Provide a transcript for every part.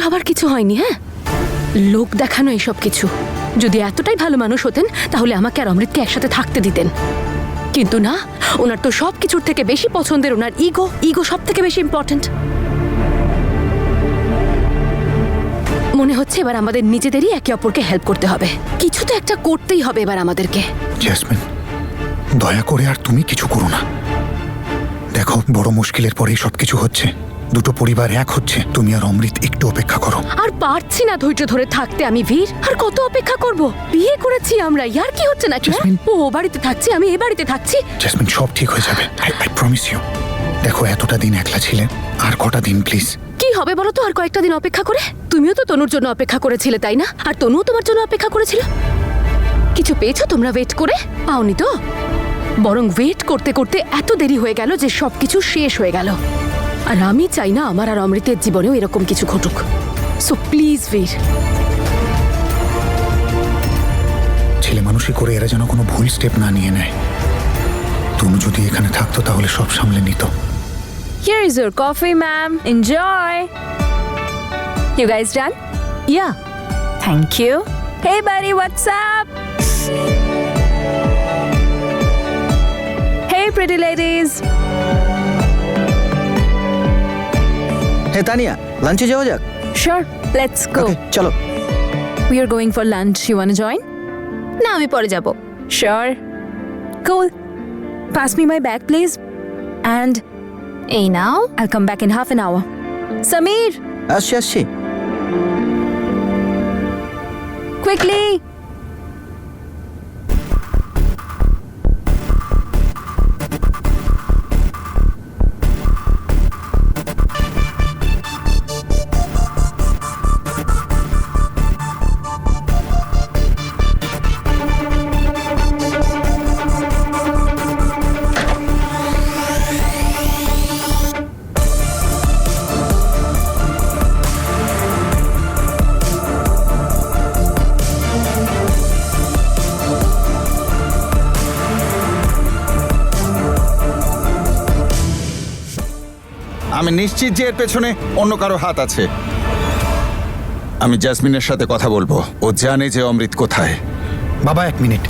ভাবার কিছু হয়নি। হ্যাঁ, লোক দেখানো এসব কিছু। যদি এতটাই ভালো মানুষ হতেন তাহলে আমাকে আর অমৃতকে একসাথে থাকতে দিতেন, কিন্তু না, ওনার তো সব কিছুর থেকে বেশি পছন্দের ওনার ইগো সব থেকে বেশি ইম্পর্টেন্ট। মনে হচ্ছে এবার আমাদের নিজেদেরই একে অপরকে হেল্প করতে হবে। কিছু তো একটা করতেই হবে এবার আমাদেরকে। জেসমিন, দয়া করে আর তুমি কিছু করো না। দেখো, বড় মুশকিলের পরেই সবকিছু হচ্ছে। দুটো পরিবার এক হচ্ছে। তুমি আর অমৃত একটু অপেক্ষা করো। আর পারছি না ধৈর্য ধরে থাকতে আমি, বীর। আর কত অপেক্ষা করব? বিয়ে করেছি আমরা, ইয়ার কি হচ্ছে নাকি? ও বাড়িতে থাকছি, আমি এ বাড়িতে থাকছি। জেসমিন, সব ঠিক হয়ে যাবে। I promise you. দেখো, এতটা দিন একলা ছিলে, আর কটা দিন প্লিজ। কি হবে বলো তো আর কয়েকটা দিন অপেক্ষা করে? তুমিও তো তনুর জন্য অপেক্ষা করেছিলে, তাই না? আর তনুও তোমার জন্য অপেক্ষা করেছিল। কিছু পেয়েছো তোমরা ওয়েট করে? পাওনি তো। বরং ওয়েট করতে করতে এত দেরি হয়ে গেল যে সবকিছু শেষ হয়ে গেল। আর আমি চাই না আমার আর অমৃতের জীবনেও এরকম কিছু ঘটুক। সো প্লিজ বীর। ছেলে মানুষই করে এরা যেন কোনো ভুল স্টেপ না নিয়ে নেয়। তনু যদি এখানে থাকতো তাহলে সব সামলে নিত। Here is your coffee, ma'am. Enjoy. You guys done? Yeah. Thank you. Hey, buddy, what's up? Hey, pretty ladies. হে তানিয়া, লাঞ্চে যাওয়া যাক। Sure, let's go. ওকে, চলো। We are going for lunch. You wanna join? না, আমি পরে যাব। Sure. Cool. Pass me my bag, please. And এই নাও। I'll come back in half an hour. Sameer, আসছি আসছি। quickly. আমি নিশ্চিত যে এর পেছনে অন্য কারো হাত আছে। আমি জাসমিনের সাথে কথা বলবো। ও জানে যে অমৃত কোথায়। বাবা, 1 মিনিট।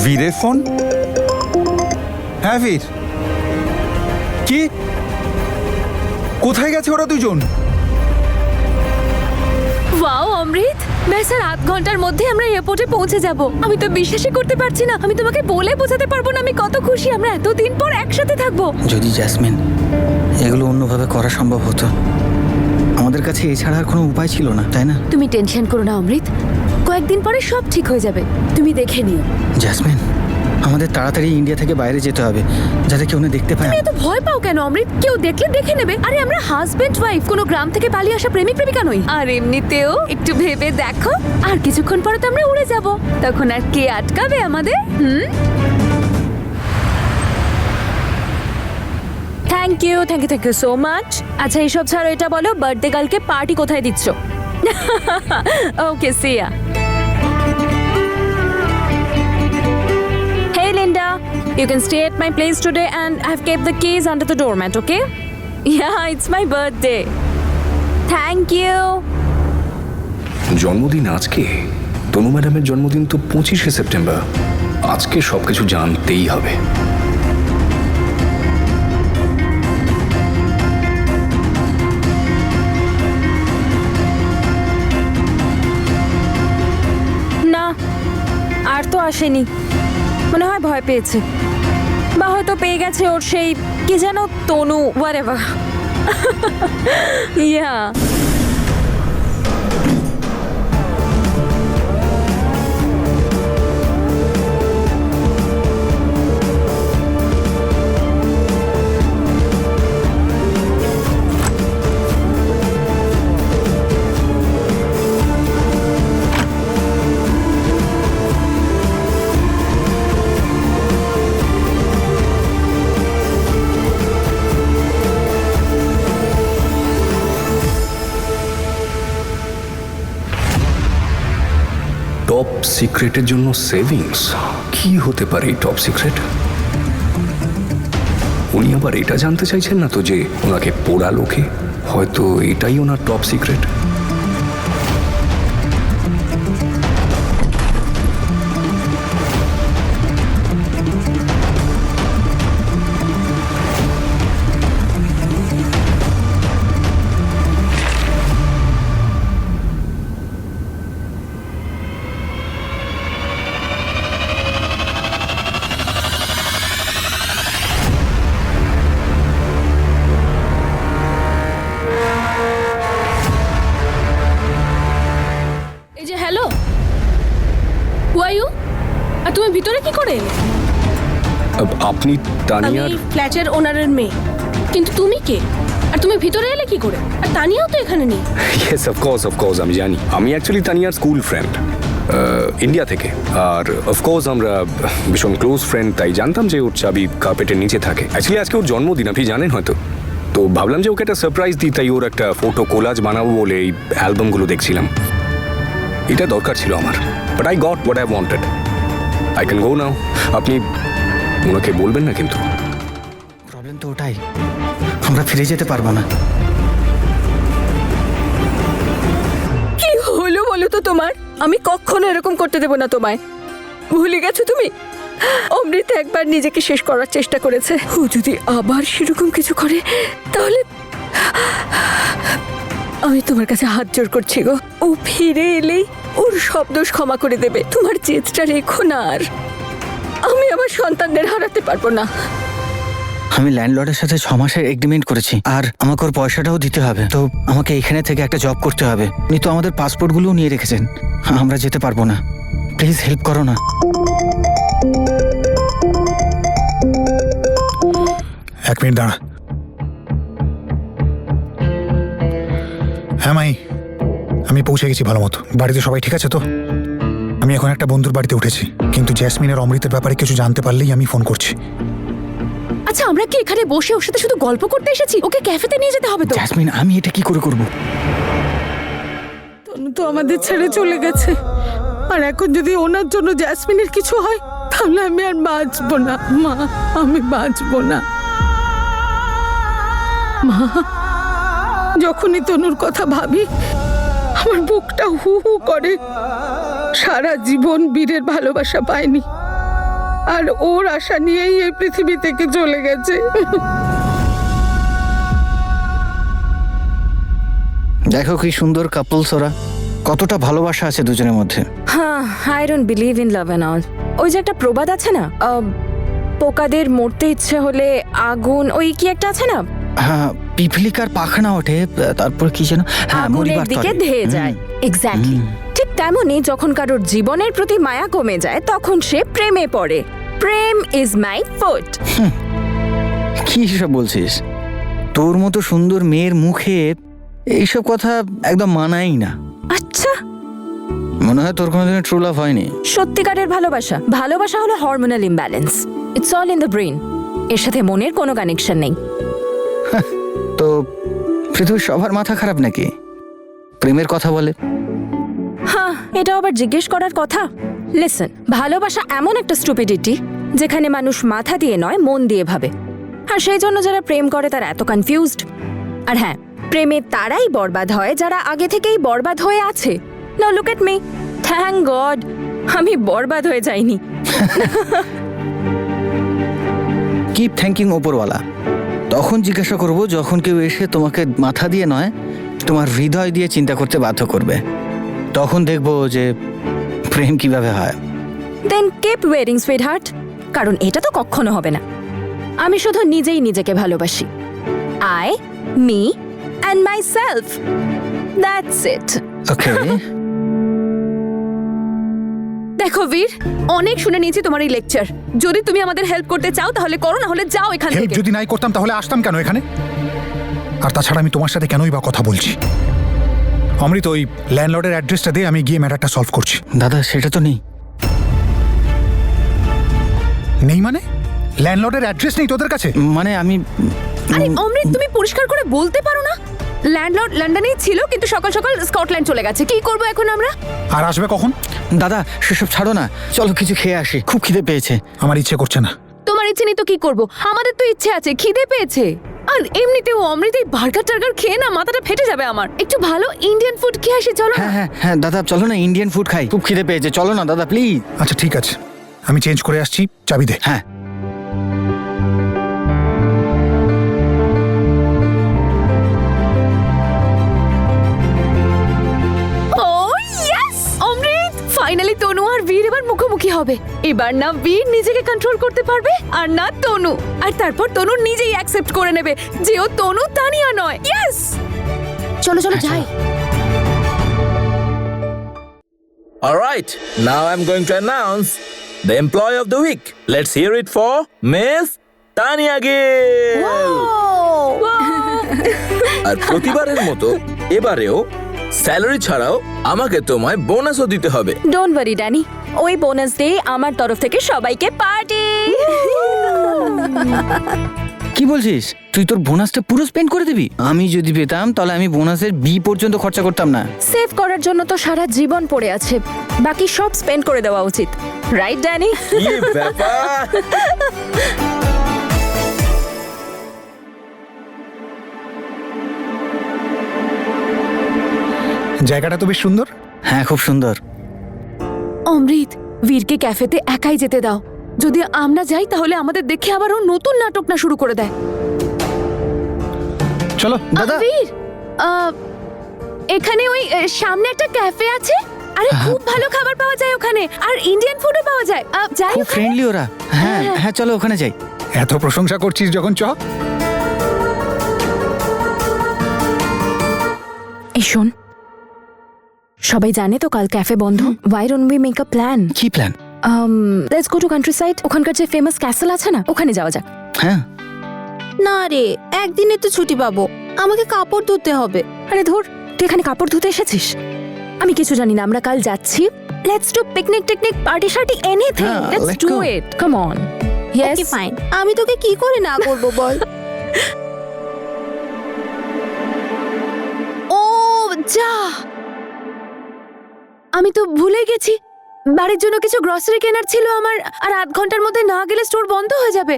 বীরের ফোন? হ্যাঁ বীর, কি? কোথায় গেছে ওরা দুজন? ওয়াও অমৃত, ব্যাস আর আধ ঘন্টার মধ্যে আমরা এয়ারপোর্টে পৌঁছে যাব। আমি তো বিশ্বাসই করতে পারছি না। আমি তোমাকে বলে বোঝাতে পারবো না আমি কত খুশি। আমরা এতদিন পর একসাথে থাকবো। যদি জ্যাসমিন এগুলো অন্যভাবে করা সম্ভব হতো, আমাদের কাছে এছাড়া আর কোনো উপায় ছিল না, তাই না? তুমি টেনশন করো না অমৃত, কয়েকদিন পরে সব ঠিক হয়ে যাবে। তুমি দেখে নিও। জ্যাসমিন, আমাদের তাড়াতাড়ি ইন্ডিয়া থেকে বাইরে যেতে হবে, যাতে কেউ না দেখতে পায়। তুমি এত ভয় পাও কেন অমৃত? কেউ দেখলে দেখে নেবে। আরে আমরা হাজবেন্ড ওয়াইফ, কোনো গ্রাম থেকে পালিয়ে আসা প্রেমিক প্রেমিকা নই। আর এমনিতেও একটু ভেবে দেখো, আর কিছুক্ষণ পরে তো আমরা উড়ে যাব। তখন আর কে আটকাবে আমাদের? Thank you so much. আচ্ছা এইসব ছাড়ো, এটা বলো বার্থডে গার্লকে পার্টি কোথায় দিচ্ছ? Okay, see ya. Hey Linda, you can stay at my place today and I've kept the keys under the doormat, okay? Yeah, it's my birthday. Thank you. জন্মদিন আজকে? তনু ম্যাডামের জন্মদিন তো 25শে সেপ্টেম্বর। আজকে সবকিছু জানতেই হবে। না, আর তো আসেনি। মনে হয় ভয় পেয়েছে, বা হয়তো পেয়ে গেছে ওর সেই কি যেন তনু, whatever. Yeah. সিক্রেটের জন্য সেভিংস? কি হতে পারে এই টপ সিক্রেট? উনি আবার এটা জানতে চাইছেন না তো যে ওনাকে পোড়া লোকে? হয়তো এটাই ওনার টপ সিক্রেট। এই যে হ্যালো, হু আর ইউ? আর তুমি ভিতরে কি করে এলে? আপনি আমি তানিয়ার? ফ্ল্যাটের ওনারের মেয়ে, কিন্তু তুমি কে? আর তুমি ভিতরে এলে কি করে? আর তানিয়াও তো এখানে নেই। ইয়েস অফকোর্স আমি জানি। আমি অ্যাকচুয়ালি তানিয়ার স্কুল ফ্রেন্ড, ইন্ডিয়া থেকে। আর অফকোর্স আমরা ভীষণ ক্লোজ ফ্রেন্ড, তাই জানতাম যে ওর চাবি কার্পেটের নিচে থাকে। অ্যাকচুয়ালি আজকে ওর জন্মদিন, আপনি জানেন হয়তো। তো ভাবলাম যে ওকে একটা সারপ্রাইজ দিই, তাই ওর একটা ফটো কোলাজ বানাবো বলে এই অ্যালবামগুলো দেখছিলাম। এটা দরকার ছিল আমার, but I got what I wanted. I can go now. আপনি ওনাকে বলবেন না কিন্তু? প্রবলেম তো ওটাই, আমরা ফিরে যেতে পারবো না। কি হলো বলো তো তোমার? আমি কখনো এরকম করতে দেব না তোমায়। ভুলে গেছো তুমি? অমৃত একবার নিজেকে শেষ করার চেষ্টা করেছে। ও যদি আবার সেরকম কিছু করে তাহলে আমি তোমার কাছে হাত জোর করছি গো। ও ফিরে এলেই ওর সব দোষ ক্ষমা করে দেবে। তোমার জেদটা রেখো না আর। আমি আমার সন্তানদের হারাতে পারবো না। আমি ল্যান্ডলর্ডের সাথে 6 মাসের এগ্রিমেন্ট করেছি, আর আমাকে ওর পয়সাটাও দিতে হবে। তো আমাকে এখানে থেকে একটা জব করতে হবে। উনি তো আমাদের পাসপোর্টগুলোও নিয়ে রেখেছেন। আমরা যেতে পারবো না, প্লিজ হেল্প করো না। এক মিনিট দাঁড়া। হ্যাঁ মাই, আমি পৌঁছে গেছি ভালো মতো। বাড়িতে সবাই ঠিক আছে তো? আমি এখন একটা বন্ধুর বাড়িতে উঠেছি, কিন্তু জ্যাসমিনের অমৃতের ব্যাপারে কিছু জানতে পারলেই আমি ফোন করছি। আচ্ছা, আমরা কি এখানে বসে ওর সাথে শুধু গল্প করতে এসেছি? ওকে ক্যাফেতে নিয়ে যেতে হবে তো। জ্যাসমিন, আমি এটা কি করে করব? তনু তো আমাদের ছেড়ে চলে গেছে, আর এখন যদি ওনার জন্য জ্যাসমিনের কিছু হয় তাহলে আমি আর বাঁচবো না মা, আমি বাঁচবো না মা। যখনই তনুর কথা ভাবি আমার বুকটা হু হু করে। সারা জীবন বীরের ভালোবাসা পায়নি, আর ওর আশা নিয়েই এই পৃথিবী থেকে চলে গেছে। দেখো কি সুন্দর কাপলস ওরা, কতটা ভালোবাসা আছে দুজনের মধ্যে। হ্যাঁ, I don't believe in love and all. ওই যে একটা প্রবাদ আছে না, পোকাদের মরতে ইচ্ছে হলে আগুন, ওই কি একটা আছে না, হ্যাঁ, পিপলিকার পাখনা ওঠে, তারপর কি যেন, হ্যাঁ, আগুনের মরিবার দিকে তরে। ধেয়ে যায়। এক্স্যাক্টলি। ঠিক তেমনই যখন কারোর জীবনের প্রতি মায়া কমে যায় তখন সে প্রেমে পড়ে। প্রেম ইজ মাই ফুট। কি সব বলছিস? তোর মতো সুন্দর মেয়ের মুখে এইসব কথা একদম মানাই না। আচ্ছা, মনে হয় তোর কোনোদিনও ট্রু লাভ হয়নি। সত্যিকারের ভালোবাসা, ভালোবাসা হলো hormonal imbalance. It's all in the brain. এর সাথে মনের কোনো কানেকশন নেই। তো পৃথিবীর সবার মাথা খারাপ নাকি প্রেমের কথা বলে? হ্যাঁ, এটা আবার জিজ্ঞেস করার কথা। লিসেন, ভালোবাসা এমন একটা স্টুপিডিটি যেখানে মানুষ মাথা দিয়ে নয় মন দিয়ে ভাবে, আর সেই জন্য যারা প্রেম করে তারা এত কনফিউজড। আর হ্যাঁ, প্রেমে তারাই বরবাদ হয় যারা আগে থেকেই বরবাদ হয়ে আছে। Now look at me, thank God আমি বরবাদ হয়ে যাইনি। কিপ থ্যাঙ্কিং ওপরওয়ালা। তখন জিজ্ঞাসা করব যখন কেউ এসে তোমাকে মাথা দিয়ে নয় তোমার হৃদয় দিয়ে চিন্তা করতে বাধ্য করবে। তখন দেখবো যে প্রেম কিভাবে হয়। Then keep waiting sweetheart, কারণ এটা তো কখনো হবে না। আমি শুধু নিজেই নিজেকে ভালোবাসি। I, me and myself, that's it. Okay. দেখো বীর, অনেক শুনে নিয়েছি তোমার এই লেকচার। যদি তুমি আমাদের হেল্প করতে চাও তাহলে করো, না হলে যাও এখান হেল্প থেকে। যদি নাই করতাম তাহলে আসতাম কেন এখানে? আর তাছাড়া আমি তোমার সাথে কেনই বা কথা বলছি? অমৃত, ওই ল্যান্ডলর্ডের অ্যাড্রেসটা দিয়ে আমি গিয়ে ম্যাটারটা সলভ করছি। দাদা, সেটা তো নেই। নেই মানে? ল্যান্ডলর্ডের অ্যাড্রেস নেই তোদের কাছে? মানে আমি আরে অমৃত, তুমি পরিষ্কার করে বলতে পারো না? ল্যান্ডলর্ড লন্ডনেই ছিল, কিন্তু সকাল সকাল স্কটল্যান্ড চলে গেছে। কি করব এখন আমরা? আর আসবে কখন? দাদা সেসব ছাড়ো না, চলো কিছু খেয়ে আসি, খুব খিদে পেয়েছে। আমার ইচ্ছে করছে না। তোমার ইচ্ছে নেই তো কি করব? আমাদের তো ইচ্ছে আছে, খিদে পেয়েছে। আর এমনিতেও অমৃত এই বার্গার টার্গার খেয়ে না মাথাটা ফেটে যাবে আমার। একটু ভালো ইন্ডিয়ান ফুড খেয়ে আসি, চলো না? হ্যাঁ হ্যাঁ হ্যাঁ দাদা চলো না, ইন্ডিয়ান ফুড খাই, খুব খিদে পেয়েছে, চলো না দাদা প্লিজ। আচ্ছা ঠিক আছে, আমি চেঞ্জ করে আসছি, চাবি দে। হ্যাঁ ও ইয়েস! অমৃত, ফাইনালি তনু আর বীর এবার মুখোমুখি হবে। এবার না বীর নিজেকে কন্ট্রোল করতে পারবে, আর না তনু। আর তারপর তনু নিজেই অ্যাকসেপ্ট করে নেবে যে ও তনু, তানিয়া নয়। ইয়েস! চলো চলো যাই। All right, now I'm going to announce the employee of the week. Let's hear it for Miss Tanya Gill. আর প্রতিবারের মতো এবারেও স্যালারি ছাড়াও আমাকে তোমায় বোনাসও দিতে হবে। ডোন্ট ওয়ারি ড্যানি, ওই বোনাস ডে আমার তরফ থেকে সবাইকে পার্টি। কি বলছিস, তুই তোর বোনাসটা পুরো স্পেন্ড করে দিবি? আমি যদি পেতাম তাহলে আমি বোনাসের বি পর্যন্ত খরচা করতাম না। সেভ করার জন্য তো সারা জীবন পড়ে আছে, বাকি সব স্পেন্ড করে দেওয়া উচিত, রাইট ড্যানি? কি ব্যাপার? জায়গাটা তো বেশ সুন্দর। হ্যাঁ খুব সুন্দর। অমৃত, বীরকে ক্যাফেতে একাই যেতে দাও। যদি আমরা যাই তাহলে আমাদের দেখে আবার ও নতুন নাটক না শুরু করে দেয়। চলো। দাদা বীর, এখানে ওই সামনে একটা ক্যাফে আছে। আরে খুব ভালো খাবার পাওয়া যায় ওখানে, আর ইন্ডিয়ান ফুডও পাওয়া যায়। যাই খুব ওখানে? ফ্রেন্ডলি ওরা। হ্যাঁ হ্যাঁ চলো ওখানে যাই। এত প্রশংসা করছিস যখন, চ। এই শোন, সবাই জানে তো কাল ক্যাফে বন্ধ। Why don't we make a plan? কি plan? Let's go to countryside. ওখানকার যে ফেমাস ক্যাসেল আছে না, ওখানে যাওয়া যাক। হ্যাঁ না রে, একদিনে তো ছুটি পাবো, আমাকে কাপড় ধুতে হবে। আরে ধুর, তুই এখানে কাপড় ধুতে এসেছিস? আমি কিছু জানি না, আমরা কাল যাচ্ছি। লেটস ডু পিকনিক টিকনিক পার্টি শার্টি এনিথিং। হ্যাঁ, let's let's do go. It, come on. Yes okay fine, আমি তোকে কি করে না করব বল? ও যা, আমি তো ভুলে গেছি, বাড়ির জন্য কিছু গ্রসারি কেনার ছিল আমার। আর আধ ঘন্টার মধ্যে না গেলে স্টোর বন্ধ হয়ে যাবে।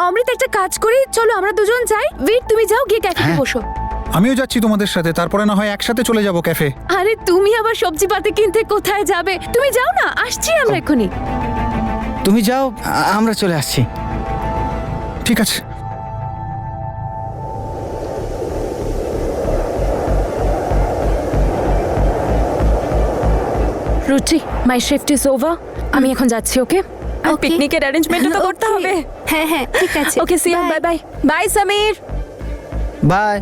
অমৃত, একটা কাজ করি, চলো আমরা দুজন যাই। বীর তুমি যাও, গিয়ে ক্যাফেতে হ্যাঁ। বসো। আমিও যাচ্ছি তোমাদের সাথে, তারপরে না হয় একসাথে চলে যাব ক্যাফে। আরে তুমি আবার সবজি পাতি কিনতে কোথায় যাবে? তুমি যাও না, আসছি আমরা এখনই। তুমি যাও, আমরা চলে আসছি। ঠিক আছে। রুচি, মাই শিফট ইজ ওভার। আমি এখন যাচ্ছি, ওকে? আর Okay. পিকনিকের অ্যারেঞ্জমেন্টও তো করতে Okay. হবে। হ্যাঁ হ্যাঁ ঠিক আছে। Okay, see you, bye bye. Bye Samir. By.